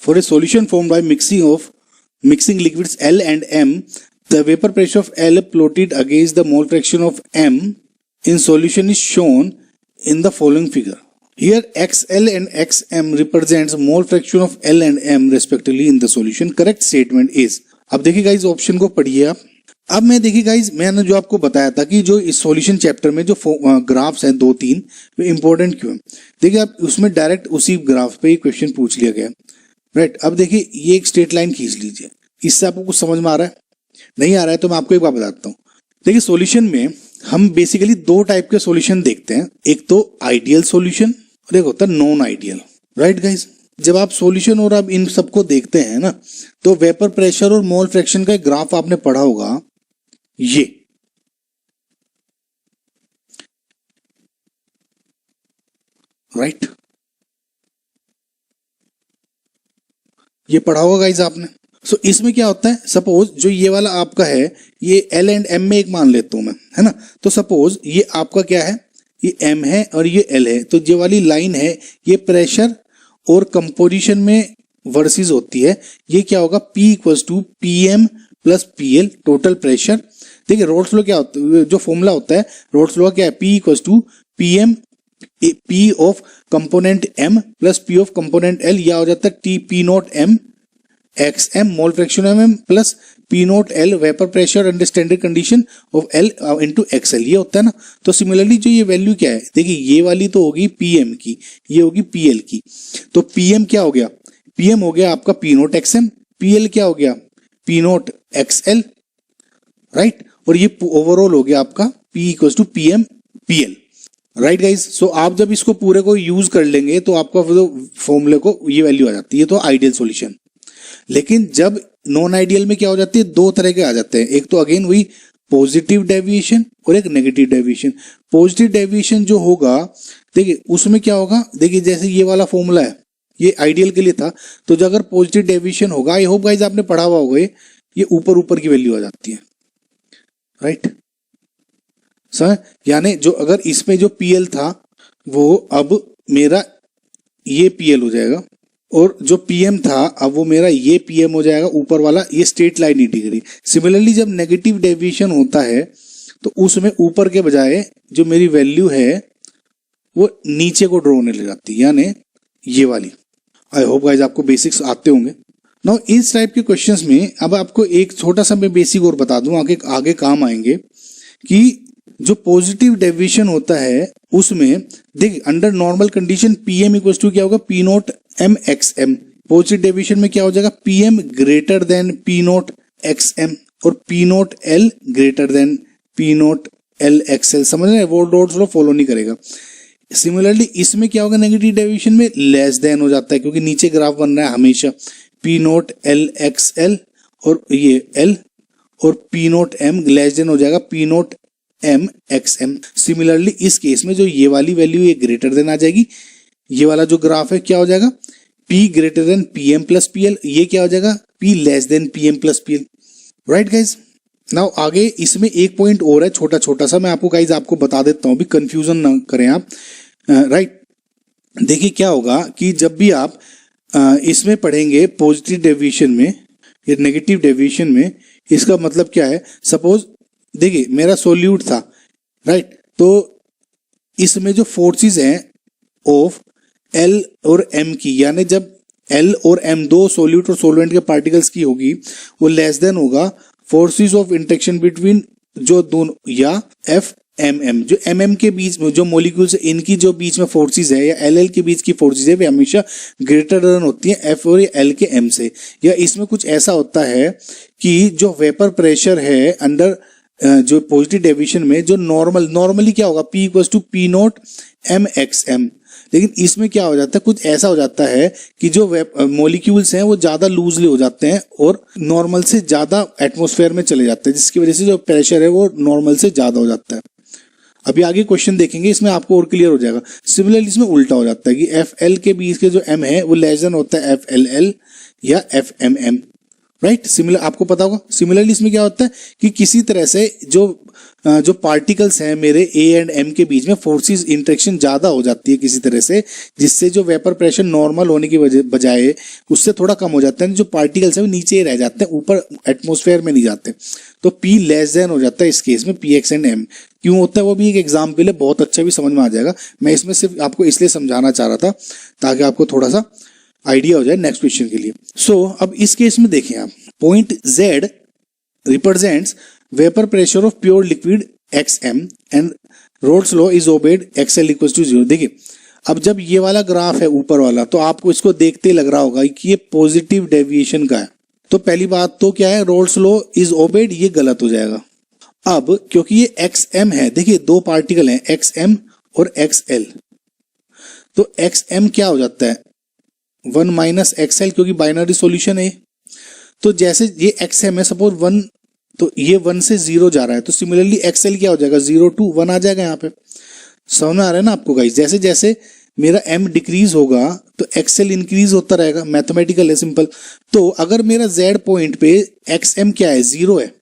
For a solution formed by mixing liquids L and M, the vapor pressure of L plotted against the mole fraction of M in solution is shown in the following figure. Here XL and XM represents mole fraction of L and M respectively in the solution. Correct statement is. अब देखिए guys option को पढ़िए आप. अब मैं देखिए guys मैंने जो आपको बताया था कि जो इस सॉल्यूशन चैप्टर में जो ग्राफ्स हैं 2-3 वो इंपॉर्टेंट क्यों है. देखिए आप उसमें डायरेक्ट उसी ग्राफ पे क्वेश्चन पूछ लिया गया. राइट. अब देखिए ये एक स्ट्रेट लाइन खींच लीजिए. इससे आपको कुछ समझ में आ रहा है? नहीं आ रहा है तो मैं आपको एक बात बताता हूँ. देखिए सॉल्यूशन में हम बेसिकली 2 टाइप के सॉल्यूशन देखते हैं. एक तो आइडियल सॉल्यूशन और एक होता है नॉन आइडियल. Right guys. जब आप सॉल्यूशन और आप इन सबको देखते हैं ना तो वेपर प्रेशर और मोल फ्रैक्शन का ग्राफ आपने पढ़ा होगा. ये राइट ये पढ़ा होगा गाइस आपने. सो इसमें क्या होता है, सपोज जो ये वाला आपका है ये एल एंड एम में एक मान लेता हूं मैं, है ना. तो सपोज ये आपका क्या है, ये एम है और ये एल है. तो ये वाली लाइन है ये प्रेशर और कंपोजिशन में वर्सेस होती है. ये क्या होगा, P equals to P M plus P L total pressure. देखिए रोल्स लॉ क्या होता है, जो फॉर्मूला होता है रोल्स लॉ क्या है, P equals to P M P of component M plus P of component L. या हो जाता है T P nought M X M mole fraction of M plus P nought L vapour pressure under standard condition of L into XL. ये होता है ना. तो similarly जो ये वैल्यू क्या है, देखिए ये वाली तो होगी PM की, ये होगी PL की. तो PM क्या हो गया, PM हो गया आपका P नॉट XM, PL क्या हो गया P नॉट XL. राइट. और ये ओवरऑल हो गया आपका P equals to PM PL. Right guys. So आप जब इसको पूरे को यूज कर लेंगे तो आपका फॉर्मूले को ये वैल्यू आ जाती है. तो आइडियल सॉल्यूशन. लेकिन जब नॉन आइडियल में क्या हो जाती है, 2 तरह के आ जाते हैं. एक तो अगेन वही पॉजिटिव डेविएशन और एक नेगेटिव डेविएशन. पॉजिटिव डेविएशन जो होगा देखिए उसमें क्या होगा, देखिए जैसे ये वाला फॉर्मूला है ये आइडियल के लिए था. तो जो अगर पॉजिटिव डेविएशन होगा, आई होप गाइज आपने पढ़ा हुआ होगा, ये ऊपर ऊपर की वैल्यू आ जाती है. Right sir. यानी जो अगर इसमें जो PL था वो अब मेरा ये PL हो जाएगा और जो PM था अब वो मेरा ये PM हो जाएगा ऊपर वाला. ये स्ट्रेट लाइन ही दिख रही. सिमिलरली जब नेगेटिव डेविएशन होता है तो उसमें ऊपर के बजाय जो मेरी वैल्यू है वो नीचे को ड्रॉ होने लग जाती है, यानी ये वाली. आई होप गाइज आपको बेसिक्स आते होंगे. नाउ इस टाइप के क्वेश्चंस में अब आपको एक छोटा सा मैं बेसिक और बता दूं, आगे काम आएंगे कि जो पॉजिटिव डेविएशन होता है उसमें देखिए under normal condition PM equals to क्या होगा P nought M XM. Positive deviation में क्या हो जाएगा PM greater than P nought XM और P nought L greater than P nought L XL. समझ रहे हैं, वो डॉट्स लो फॉलो नहीं करेगा. सिमिलरली इसमें क्या होगा, नेगेटिव डेविएशन में लेस देन हो जाता है क्योंकि नीचे ग्राफ बन रहा है हमेशा. P नॉट L XL और ये L और P nought M less than हो जाएगा P nought M XM. Similarly इस केस में जो ये वाली वैल्यू ये ग्रेटर देन आ जाएगी. ये वाला जो ग्राफ है क्या हो जाएगा P greater than PM plus PL. ये क्या हो जाएगा P less than PM plus PL. Right guys. Now आगे इसमें एक पॉइंट और है छोटा छोटा सा, मैं आपको गाइज आपको बता देता हूं, भी कंफ्यूजन ना करें आप. राइट. देखिए क्या होगा कि जब भी आप इसमें पढ़ेंगे पॉजिटिव डेविएशन में या नेगेटिव डेविएशन में, इसका मतलब क्या है, सपोज देखिए मेरा सोल्यूट था. राइट. तो इसमें जो फोर्सेस हैं ऑफ L और M की, यानी जब L और M दो सोल्यूट और सोलवेंट के पार्टिकल्स की होगी वो लेस देन होगा फोर्सेस ऑफ इंटरेक्शन बिटवीन जो दोनों, या FMM जो MM के बीच में जो मॉलिक्यूल्स इनकी जो बीच में फोर्सेस है या LL के बीच की फोर्सेस है वे हमेशा ग्रेटर देन होती है F और L के M से. या इसमें कुछ ऐसा होता है कि जो वेपर प्रेशर है अंडर जो पॉजिटिव डेविएशन में जो नॉर्मली क्या होगा P equals to P nought M XM. लेकिन इसमें क्या हो जाता है, कुछ ऐसा हो जाता है कि जो मॉलिक्यूल्स हैं वो ज्यादा लूजली हो जाते हैं और नॉर्मल से ज्यादा एटमॉस्फेयर में चले जाते हैं, जिसकी वजह से जो प्रेशर है वो नॉर्मल से ज्यादा हो जाता है. अभी आगे क्वेश्चन देखेंगे इसमें आपको और क्लियर हो जाएगा. सिमिलरली इसमें उल्टा हो जाता है कि FL के बीच के जो M है वो लेस देन होता है FLL या FMM. राइट। सिमिलर आपको पता होगा। सिमिलरली इसमें क्या होता है कि किसी तरह से जो पार्टिकल्स हैं मेरे ए एंड एम के बीच में फोर्सेस इंटरेक्शन ज्यादा हो जाती है किसी तरह से, जिससे जो वेपर प्रेशर नॉर्मल होने की बजाय उससे थोड़ा कम हो जाता है। जो पार्टिकल्स हैं वो नीचे ही रह जाते हैं, ऊपर एटमॉस्फेयर में नहीं जाते। तो P लेस देन हो जाता है इस केस में, PX एंड M। क्यों होता है वो भी एक एग्जाम्पल है, बहुत अच्छा भी समझ में आ जाएगा। मैं इसमें सिर्फ आपको इसलिए समझाना चाह रहा था ताकि आपको थोड़ा सा आइडिया हो जाए नेक्स्ट क्वेश्चन के लिए। सो अब इस केस में देखें आप, point Z represents vapour pressure of pure liquid XM and Raoult's law is obeyed XL equals to 0। देखिए अब जब ये वाला ग्राफ है ऊपर वाला, तो आपको इसको देखते ही लग रहा होगा कि ये पॉजिटिव डेविएशन का है। तो पहली बात तो क्या है, रोल्स लॉ इज ओबेड, ये गलत हो जाएगा। अब क्योंकि ये XM है, देखिए दो पार्टिकल हैं XM और XL, तो XM क्या हो जाता है 1 माइनस XL, क्योंकि बाइनरी सॉल्यूशन है। तो जैसे ये XM है सपोज 1, तो ये 1 से 0 जा रहा है, तो सिमिलरली XL क्या हो जाएगा 0 to 1 आ जाएगा यहाँ पे। समझ में आ रहा है ना आपको गाइस। जैसे जैसे मेरा M डिक्रीज होगा तो XL इंक्रीज होता रहेगा, मैथमेटिकल है, सिंपल। तो अगर मेरा Z पॉइंट पे XM क्या है 0 है,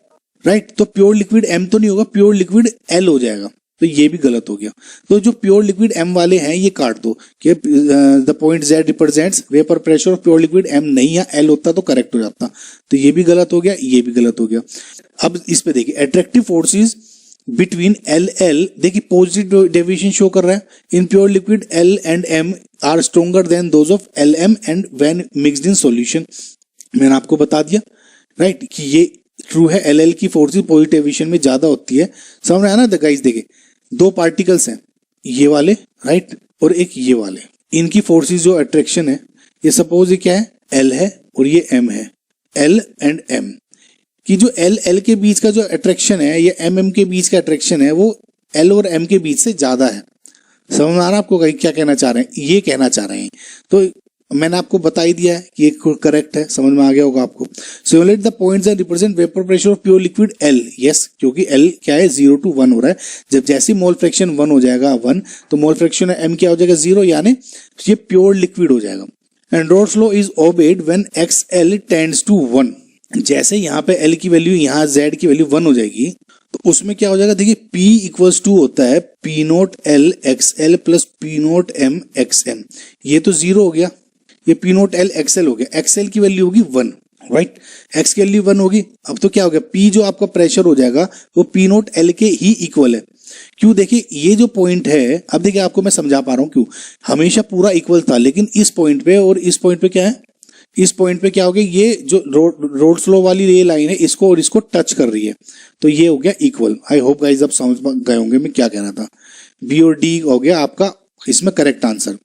राइट, तो प्योर लिक्विड M तो नहीं होगा, प्योर लिक्विड L हो जाएगा। तो ये भी गलत हो गया। तो जो प्योर लिक्विड M वाले हैं ये काट दो कि the point Z represents vapour pressure of pure liquid M, नहीं या L होता तो करेक्ट हो जाता। तो ये भी गलत हो गया, ये भी गलत हो गया। अब इस पे देखिए, अट्रैक्टिव फोर्सेस बिटवीन LL, देखिए पॉजिटिव डेविएशन शो कर रहा है। In pure liquid L and M are stronger than those of LM and when mixed in solution. मैंने आपको बता दिया राइट कि ये ट्रू है, LL की फोर्सेस पॉजिटिव डेविएशन में ज्यादा होती है। समझ में आया ना गाइस। देखिए दो पार्टिकल्स हैं, ये वाले राइट और एक ये वाले, इनकी फोर्सेस जो अट्रैक्शन है, ये सपोज ये क्या है L है और ये M है, L एंड M कि जो L के बीच का जो अट्रैक्शन है, ये M के बीच का अट्रैक्शन है, वो L और M के बीच से ज्यादा है। समझ में आ रहा है आपको क्या कहना चाह रहे हैं, ये कहना चाह रहे हैं। तो मैंने आपको बता ही दिया है कि ये करेक्ट है, समझ में आ गया होगा आपको। Simulate the points that represent vapour pressure of pure liquid L। Yes, क्योंकि L क्या है 0 to 1 हो रहा है। जब जैसी मोल फ्रैक्शन 1 हो जाएगा 1, तो मोल फ्रैक्शन M क्या हो जाएगा 0, यानी ये प्योर लिक्विड हो जाएगा। And Raoult's law is obeyed when XL tends to 1। जैसे यहाँ पे L की वैल्यू, यहाँ Z की वैल्यू 1 हो जाएगी, तो उसमें क्या हो जाएगा, देखिए P इक्वल्स टू होता है P note L XL plus P note M XM। ये तो 0 हो गया, ये P नोट L XL हो गया। XL की वैल्यू होगी 1, राइट, X की वैल्यू 1 होगी। अब तो क्या हो गया, P जो आपका प्रेशर हो जाएगा वो P नोट L के ही इक्वल है। क्यों, देखिए ये जो पॉइंट है, अब देखिए आपको मैं समझा पा रहा हूँ क्यों। हमेशा पूरा इक्वल था, लेकिन इस पॉइंट पे और इस पॉइंट पे क्या है, इस पॉइंट पे क्या हो गया, ये जो रोल्स लॉ वाली ये लाइन है इसको और इसको टच कर रही है, तो ये हो गया इक्वल। आई होप गाइस आप समझ गए होंगे मैं क्या कहना था। बी और डी हो गया आपका इसमें करेक्ट आंसर।